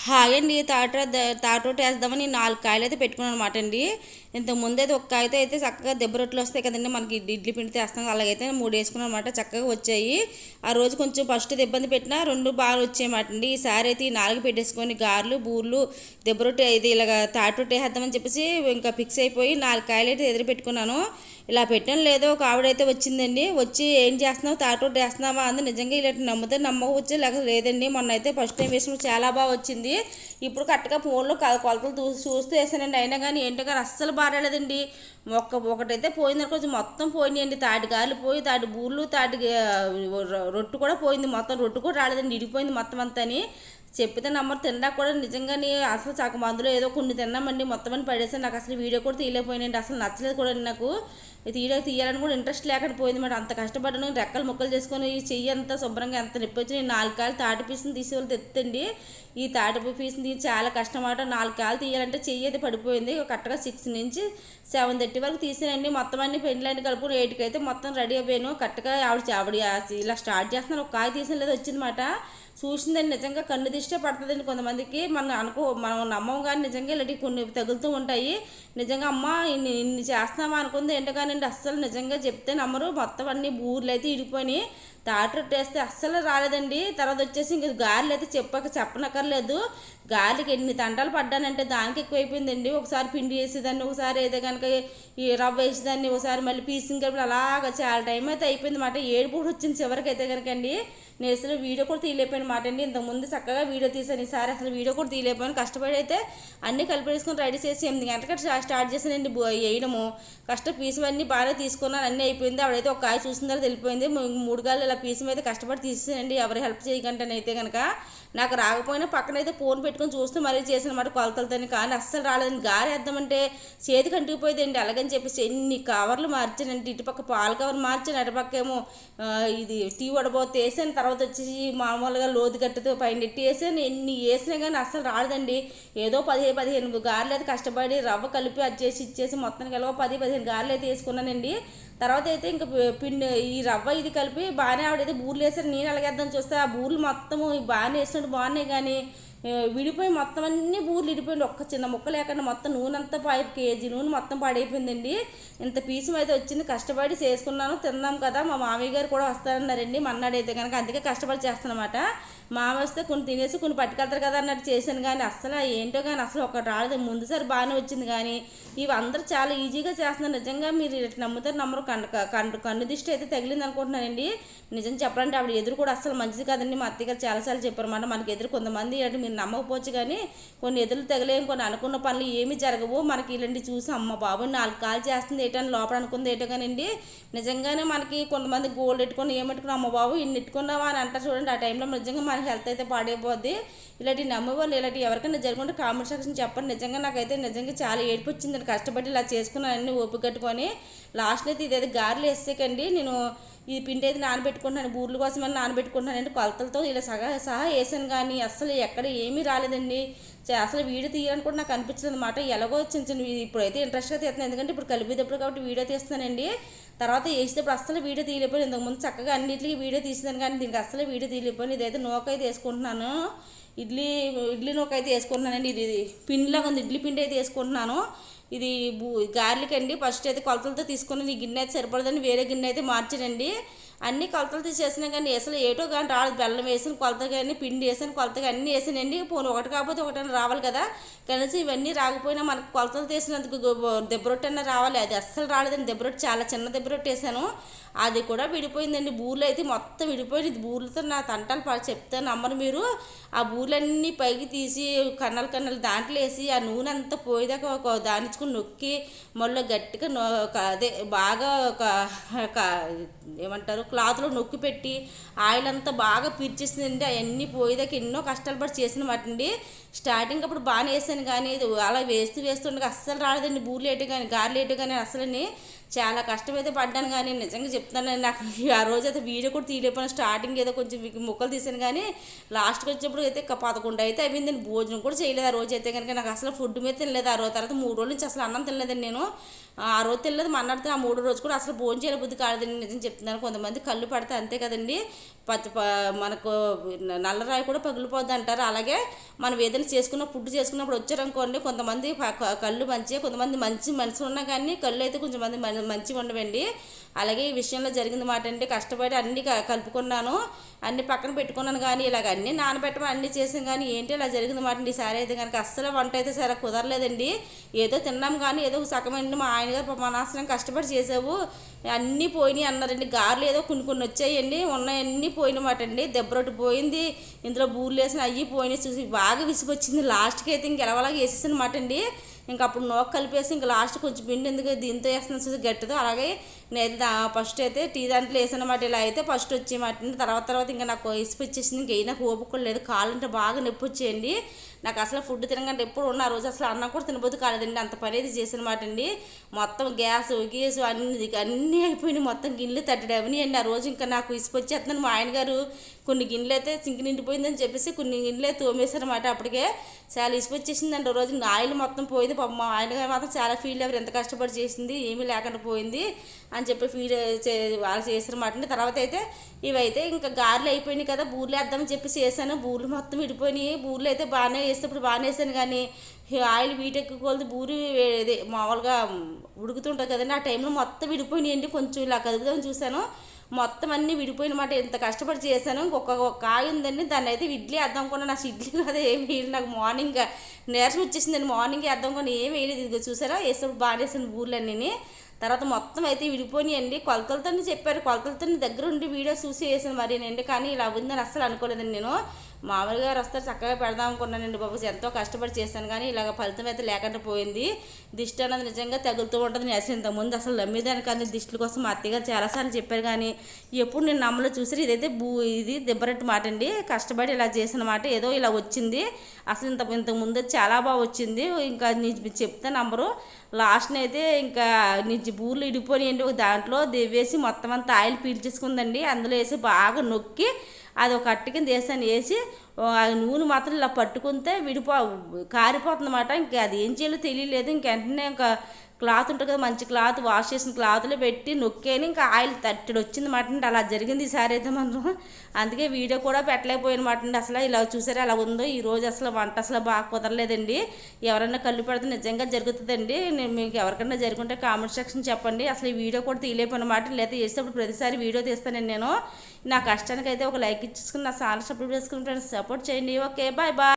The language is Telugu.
హాయ్ అండి. తాటోట వేద్దామని 4 కాయలు అయితే పెట్టుకున్నాను అనమాట అండి. ఇంతకుముందు అయితే ఒక కాయతో అయితే చక్కగా దెబ్బ రొట్టెలు వస్తాయి కదండి, మనకి ఇడ్లీ పిండి తెస్తాం, అలాగైతే 3 వేసుకున్నాను అనమాట. చక్కగా వచ్చాయి. ఆ రోజు కొంచెం ఫస్ట్ ఇబ్బంది పెట్టినా 2 బాగా వచ్చాయన్నమాట అండి. ఈసారి అయితే ఈ 4 పెట్టేసుకొని గారెలు బూర్లు దెబ్బ రొట్టె ఇది ఇలాగ తాటోట వేద్దామని చెప్పేసి ఇంకా ఫిక్స్ అయిపోయి 4 కాయలు అయితే ఎదురు పెట్టుకున్నాను. ఇలా పెట్టాను లేదో ఒక ఆవిడైతే వచ్చిందండి. వచ్చి ఏం చేస్తున్నావు, తాటోట వేస్తున్నావా అంది. నిజంగా ఇలా నమ్మితే నమ్మకపోవచ్చు, లేకపోతే లేదండి. మొన్న అయితే ఫస్ట్ టైం వేసినప్పుడు చాలా బాగా వచ్చింది. ఇప్పుడు కరెక్ట్గా ఫోన్లో కొలతలు చూస్తూ వేసానండి. అయినా కానీ ఏంటో కానీ అస్సలు బాగాలేదండి. ఒకటైతే పోయింది, కొంచెం మొత్తం పోయినాయండి. తాటి గాలి పోయి తాటి బూర్లు రొట్టు కూడా పోయింది. మొత్తం రొట్టు కూడా రాలేదండి, ఇడిపోయింది మొత్తం అంతా అని చెప్పితే నమ్మరు. తినడా కూడా నిజంగానే అసలు సగం మందులో ఏదో కొన్ని తిన్నామండి, మొత్తం అని పడేసాను. నాకు అసలు వీడియో కూడా తీయలేకపోయినండి, అసలు నచ్చలేదు కూడా. నాకు తీయాలని కూడా ఇంట్రెస్ట్ లేకుండా పోయింది మాట. అంత కష్టపడ్డాను, రెక్కలు ముక్కలు చేసుకొని ఈ చెయ్యి అంతా శుభ్రంగా ఎంత నొప్పి వచ్చి నేను 4 కాయలు తాటి పీసుని తీసేవాళ్ళు తెత్తండి. ఈ తాటి పీసుని తీసి చాలా కష్టమాట. 4 కాయలు తీయాలంటే చెయ్యి అయితే పడిపోయింది. కరెక్ట్గా 6 నుంచి 7:30 వరకు తీసానండి. మొత్తం అన్ని పెండ్లన్నీ కలుపుకొని 8కి అయితే మొత్తం రెడీ అయిపోయాను. కరెక్ట్గా ఆవిడ ఇలా స్టార్ట్ చేస్తున్నాను. ఒక కాయ తీసిన లేదు వచ్చిందన్నమాట. చూసిందండి, నిజంగా కన్ను దిష్టే పడుతుందండి కొంతమందికి. మనం నమ్మం కానీ నిజంగా ఇలాంటివి కొన్ని తగులుతూ ఉంటాయి. నిజంగా అమ్మ ఇన్ని చేస్తున్నామా అనుకుంది. ఏంటో కానివ్వండి, అస్సలు నిజంగా చెప్తే నమ్మరు. మొత్తం అన్ని బూర్లు అయితే ఇడిపోయి తాటి రొట్టె వేస్తే అస్సలు రాలేదండి. తర్వాత వచ్చేసి ఇంక గారెలు అయితే చెప్పనక్కర్లేదు. గాలికి ఎన్ని తంటాలు పడ్డానంటే దానికి ఎక్కువైపోయిందండి. ఒకసారి పిండి వేసేదాన్ని, ఒకసారి అయితే కనుక ఈ రవ్వ వేసేదాన్ని, ఒకసారి మళ్ళీ పీసింగ్ కలిపి అలాగా చాలా టైం అయితే అయిపోయింది మాట. ఏడుపు కూడా వచ్చింది చివరికి అయితే కనుక అండి. నేను అసలు వీడియో కూడా తీయలేకపోయాను మాట అండి. ఇంతకుముందు చక్కగా వీడియో తీసాను, ఈసారి అసలు వీడియో కూడా తీయలేకపోయాను. కష్టపడి అయితే అన్నీ కలిపి వేసుకొని రెడీ చేసి 8 గంటలకు స్టార్ట్ చేసానండి వేయడము. పీసులు అన్నీ బాగా తీసుకున్నాను, అన్నీ అయిపోయింది. ఆవిడైతే ఒక కాయ చూసిన తర్వాత వెళ్ళిపోయింది. 3 గాలు ఇలా పీసు మీద కష్టపడి తీసేసానండి, ఎవరు హెల్ప్ చేయకంటే అయితే కనుక. నాకు రాకపోయినా పక్కనైతే ఫోన్ పెట్టుకొని చూస్తూ మరీ చేసిన మాట కొలతలతో. కానీ అస్సలు రాలేదండి. గారి వేద్దామంటే చేతికి అంటుకుపోయిందండి. అలాగని చెప్పేసి ఎన్ని కవర్లు మార్చానంటే, ఇటుపక్క పాలు కవర్ మార్చాను, అటుపక్క ఏమో ఇది టీ వడబోతే వేసాను. తర్వాత వచ్చేసి మామూలుగా లోతు గట్టుతో పైన నెట్టి వేసాను. ఎన్ని వేసినా కానీ అస్సలు రాలేదండి. ఏదో 15 గారెలు అయితే కష్టపడి రవ్వ కలిపి అది చేసి ఇచ్చేసి మొత్తానికి ఎలా 10-15 గారెలు అయితే వేసుకున్నానండి. తర్వాత అయితే ఇంకా పిండి ఈ రవ్వ ఇది కలిపి బాగానే ఆవిడైతే బూర్లు వేసారు. నేను అలాగేద్దాం చూస్తే ఆ బూర్లు మొత్తము బాగానే వేసినట్టు బాగున్నాయి, కానీ విడిపోయి మొత్తం అన్ని బూర్లు విడిపోయింది. ఒక్క చిన్న ముక్క లేకుండా మొత్తం నూనె అంతా 5 కేజీ నూనె మొత్తం పాడైపోయిందండి. ఇంత పీసం అయితే వచ్చింది, కష్టపడి చేసుకున్నాను, తిన్నాం కదా. మా మామయ్య గారు కూడా వస్తారన్నారండి మన్నాడైతే కనుక, అందుకే కష్టపడి చేస్తానమాట. మామ వస్తే కొన్ని తినేసి కొన్ని పట్టుకెళ్తారు కదా అన్నట్టు చేశాను. కానీ అసలు ఏంటో కానీ అసలు ఒకటి రాలేదు. ముందుసారి బాగానే వచ్చింది, కానీ ఇవి అందరూ చాలా ఈజీగా చేస్తున్నారు. నిజంగా మీరు నమ్ముతారు నమ్మరు. కన్ను దిష్టి అయితే తగిలింది అనుకుంటున్నానండి. నిజం చెప్పాలంటే ఆవిడ ఎదురు కూడా అసలు మంచిది కాదండి. మా అత్తయ్య గారు చాలాసార్లు చెప్పారన్నమాట. మనకి ఎదురు కొంతమంది అంటే మీరు నమ్మకపోవచ్చు, కానీ కొన్ని ఎదురు తగిలేం, కొన్ని అనుకున్న పనులు ఏమీ జరగవు. మనకి ఇలాంటి చూసి అమ్మ బాబు 4 కాలు చేస్తుంది ఏటని లోపల అనుకుంది ఏటో కానండి. నిజంగానే మనకి కొంతమంది గోల్డ్ పెట్టుకొని ఏమెట్టుకుని అమ్మ బాబు ఇన్ని ఎట్టుకున్నావా అని అంటారు చూడండి. ఆ టైంలో నిజంగా మన హెల్త్ అయితే పాడైపోద్ది. ఇలాంటివి నమ్మేవాళ్ళు ఇలాంటివి ఎవరికైనా జరుగుతుంటే కామెంట్ సెక్షన్ చెప్పండి. నిజంగా నాకైతే నిజంగా చాలా ఏడుపు వచ్చిందని కష్టపడి ఇలా చేసుకున్నాను, అన్నీ ఓపిక కట్టుకొని. లాస్ట్లో అయితే ఇదైతే గారెలు వేసేకండి నేను ఈ పిండి అయితే నానబెట్టుకుంటున్నాను, బూర్ల కోసం అని నానబెట్టుకుంటున్నానండి. కొలతలతో ఇలా సహా వేసాను, కానీ అసలు ఎక్కడ ఏమీ రాలేదండి. అసలు వీడియో తీయాలని కూడా నాకు అనిపించలేదు అనమాట. ఎలాగో చిన్న ఇప్పుడైతే ఇంట్రెస్ట్గా తీస్తున్నాను, ఎందుకంటే ఇప్పుడు కలిపేటప్పుడు కాబట్టి వీడియో తీస్తున్నానండి. తర్వాత వేసేటప్పుడు అసలు వీడియో తీయలేకపోయింది. ఇంతకుముందు చక్కగా అన్నింటికి వీడియో తీసేదాను, కానీ దీనికి అసలు వీడియో తీయలేకపోయింది. ఇదైతే నూకైతే వేసుకుంటున్నాను, ఇడ్లీ నూక అయితే వేసుకుంటున్నానండి. ఇది పిండిలాగా ఉంది, ఇడ్లీ పిండి అయితే వేసుకుంటున్నాను. ఇది గార్లిక్ ఫస్ట్ అయితే కొలతలతో తీసుకుని ఈ గిన్నె అయితే సరిపడదని వేరే గిన్నె అయితే మార్చానండి. అన్ని కొలతలు తీసేసినా కానీ అసలు ఏటో కానీ రాలేదు. బెల్లం వేసాను కొలత, కానీ పిండి వేసాను కొలతగా అన్నీ వేసానండి. పోను ఒకటి కాకపోతే ఒకటైనా రావాలి కదా. కనీసం ఇవన్నీ రాకపోయినా మనకు కొలతలు తీసినందుకు దెబ్బరొట్టె అన్న రావాలి. అది అస్సలు రాలేదండి. దెబ్బరొట్టె చాలా చిన్న దెబ్బరొట్టె వేసాను, అది కూడా విడిపోయిందండి. బూర్లు అయితే మొత్తం విడిపోయింది. బూర్లతో నా తంటాలు చెప్తాను నమ్మరు మీరు. ఆ బూర్లన్నీ పైకి తీసి కన్నలు దాంట్లో వేసి ఆ నూనె అంతా పోయేదాకా దానిచ్చుకుని నొక్కి మళ్ళీ గట్టిగా అదే బాగా ఏమంటారు క్లాత్లో నొక్కి పెట్టి ఆయిల్ అంతా బాగా పీల్చేసిందండి. అవన్నీ పోయేదాకా ఎన్నో కష్టాలు పడి చేసిన వాటండి. స్టార్టింగ్ అప్పుడు బాగానే వేసాను, కానీ అలా వేస్తుండగా అస్సలు రాలేదండి. బూర్లు వేయటం కానీ గారెలు వేయటం కానీ అసలు చాలా కష్టమైతే పడ్డాను. కానీ నిజంగా చెప్తాను, నాకు ఆ రోజు అయితే వీడియో కూడా తీయలేకపోయినా. స్టార్టింగ్ ఏదో కొంచెం ముక్కలు తీసాను, కానీ లాస్ట్కి వచ్చేప్పుడు అయితే 11 అయితే అయిందండి. భోజనం కూడా చేయలేదు ఆ రోజు అయితే కనుక. నాకు అసలు ఫుడ్ మీద తినలేదు ఆ రోజు. తర్వాత 3 రోజుల నుంచి అసలు అన్నం తినలేదండి నేను. ఆ రోజు తినలేదు, మన్నాడితే ఆ 3వ రోజు కూడా అసలు భోజనం చేయలేబుద్ది కాలేదండి. నిజం చెప్తున్నాను. కొంతమంది కొంతమంది కళ్ళు పడితే అంతే కదండి, మనకు నల్లరాయి కూడా పగిలిపోద్ది అంటారు. అలాగే మనం ఏదైనా ఫుడ్ చేసుకున్నప్పుడు వచ్చారనుకోండి, కొంతమంది కళ్ళు మంచిగా, కొంతమంది మంచి మనుషులు ఉన్నా కానీ కళ్ళు అయితే కొంచెం మంది మంచిగా ఉండవండి. అలాగే ఈ విషయంలో జరిగింది మాట అండి. కష్టపడి అన్నీ కలుపుకున్నాను, అన్నీ పక్కన పెట్టుకున్నాను, కానీ ఇలాగ అన్నీ నానబెట్టమని అన్నీ చేసాం కానీ ఏంటి ఇలా జరిగింది మాట అండి. ఈసారి అయితే కనుక అస్సలు వంట అయితే సరే కుదరలేదండి. ఏదో తిన్నాం కానీ ఏదో సగమండి. మా ఆయన గారు మా నాశనం కష్టపడి చేసావు, అన్నీ పోయినాయి అన్నారండి. గారెలు ఏదో కొన్ని వచ్చాయండి, ఉన్నాయన్నీ పోయినమాట అండి. దెబ్బరొట్టు పోయింది, ఇందులో బూర్లు వేసిన అయ్యి పోయినాయి. చూసి బాగా విసుగొచ్చింది. లాస్ట్కి అయితే ఇంకెలవలాగా వేసేసాను మాట అండి. ఇంక అప్పుడు నోక కలిపేసి ఇంక లాస్ట్ కొంచెం పిండి ఎందుకు దీంతో వేస్తున్నాను చూసి గట్టిదో. అలాగే నేనైతే ఫస్ట్ అయితే టీ దాంట్లో వేసానమాట. ఇలా అయితే ఫస్ట్ వచ్చేమాట. తర్వాత ఇంకా నాకు ఇసుపు వచ్చేసింది. ఇంక నాకు ఓపిక లేదు, కాళ్ళంటే బాగా నొప్పి వచ్చేయండి. నాకు అసలు ఫుడ్ తినకంటే ఎప్పుడు ఉన్న రోజు అసలు అన్నం కూడా తినబోదు కాలేదండి, అంత పని అయితే చేసినమాట అండి. మొత్తం గ్యాస్ అన్నీ అయిపోయినాయి, మొత్తం గిన్నెలు తట్టడి అవన్నీ అండి. ఆ రోజు ఇంకా నాకు ఇసుపు వచ్చేస్తున్నాను. మా ఆయన గారు కొన్ని గిన్నెలు అయితే సింక్ నిండిపోయిందని చెప్పేసి కొన్ని గిన్నెలు అయితే తోమేశారన్నమాట. అప్పటికే చాలా ఇసుపు వచ్చేసిందండి. రోజు ఆయిల్ మొత్తం పోయింది. పాపం మా ఆయన గారు మాత్రం చాలా ఫీల్ అయ్యారు, ఎంత కష్టపడి చేసింది ఏమీ లేకుండా పోయింది అని చెప్పి వాళ్ళు చేశారన్నమాట అండి. తర్వాత అయితే ఇవైతే ఇంకా గారెలు అయిపోయినాయి కదా, బూర్లు వేద్దామని చెప్పేసి వేసాను. బూర్లు మొత్తం విడిపోయినాయి. బూర్లు అయితే బాగానే వేసేటప్పుడు బాగానే వేసాను, కానీ ఆయిల్ వీటెక్కుకోలేదు. బూరి మామూలుగా ఉడుకుతుంటుంది కదండి, ఆ టైంలో మొత్తం విడిపోయినాయండి. కొంచెం ఇలా కదుపుదామని చూశాను, మొత్తం అన్నీ విడిపోయినమాట. ఎంత కష్టపడి చేశాను. ఇంకొక కాయ ఉందండి, దాన్ని అయితే ఇడ్లీ వేద్దాం అనుకున్నా. నాకు ఇడ్లీ కదా ఏమి వేయలేదు, నాకు మార్నింగ్ నీరసం వచ్చేసిందండి. మార్నింగ్ వేద్దాం అనుకున్నా, ఏమి వేయలేదు. ఇదిగో చూసారా వేసేప్పుడు బాగా వేసాను బూర్లన్నీ. తర్వాత మొత్తం అయితే విడిపోయినాయండి. కొలతలతో చెప్పారు, కొలతలతో దగ్గర ఉండి వీడియో చూసి వేసాను మరి నేను, కానీ ఇలా ఉందని అస్సలు అనుకోలేదండి. నేను మామూలు గారు వస్తారు చక్కగా పెడదాం అనుకున్నానండి బాబు, ఎంతో కష్టపడి చేశాను కానీ ఇలాగ ఫలితం అయితే లేకుండా పోయింది. దిష్టి అన్నది నిజంగా తగులుతూ ఉంటుంది. నేను అసలు ఇంతకుముందు అసలు నమ్మేదాన్ని కానీ దిష్టిల కోసం మా అత్తగారు చాలాసార్లు చెప్పారు, కానీ ఎప్పుడు నేను నమ్మలో చూసారు. ఇదైతే ఇది దెబ్బరట్టు మాట అండి. కష్టపడి ఇలా చేసిన మాట ఏదో ఇలా వచ్చింది. అసలు ఇంతకుముందు చాలా బాగా వచ్చింది. ఇంకా చెప్తే నంబరు లాస్ట్ని అయితే ఇంకా బూర్లు ఇడిపోయినాయండి. ఒక దాంట్లో వేసి మొత్తం అంతా ఆయిల్ పీల్చేసుకుందండి. అందులో వేసి బాగా నొక్కి అది ఒక అట్టు కింద వేసి నూనె మాత్రం ఇలా పట్టుకుంటే కారిపోతుంది అన్నమాట. ఇంకా అది ఏం చేయాలో తెలియలేదు. ఇంక వెంటనే ఇంకా క్లాత్ ఉంటుంది కదా, మంచి క్లాత్, వాష్ చేసిన క్లాత్లో పెట్టి నొక్కేని ఇంకా ఆయిల్ తట్టడి వచ్చింది మాట అండి. అలా జరిగింది ఈసారి అయితే మనం. అందుకే వీడియో కూడా పెట్టలేకపోయాను మాట అండి. అసలు ఇలా చూసారా అలా ఉందో. ఈరోజు అసలు వంట అసలు బాగా కుదరలేదండి. ఎవరైనా కళ్ళు పెడితే నిజంగా జరుగుతుందండి. నేను మీకు ఎవరికైనా జరుగుంటే కామెంట్ సెక్షన్ చెప్పండి. అసలు ఈ వీడియో కూడా తీయలేపనమాట. లేకపోతే చేసేటప్పుడు ప్రతిసారి వీడియో తీస్తానండి నేను. నా కష్టానికి అయితే ఒక లైక్ ఇచ్చేసుకుని నా ఛానల్ సబ్స్క్రైబ్ చేసుకుని ఫ్రెండ్స్ సపోర్ట్ చేయండి. Okay, bye bye.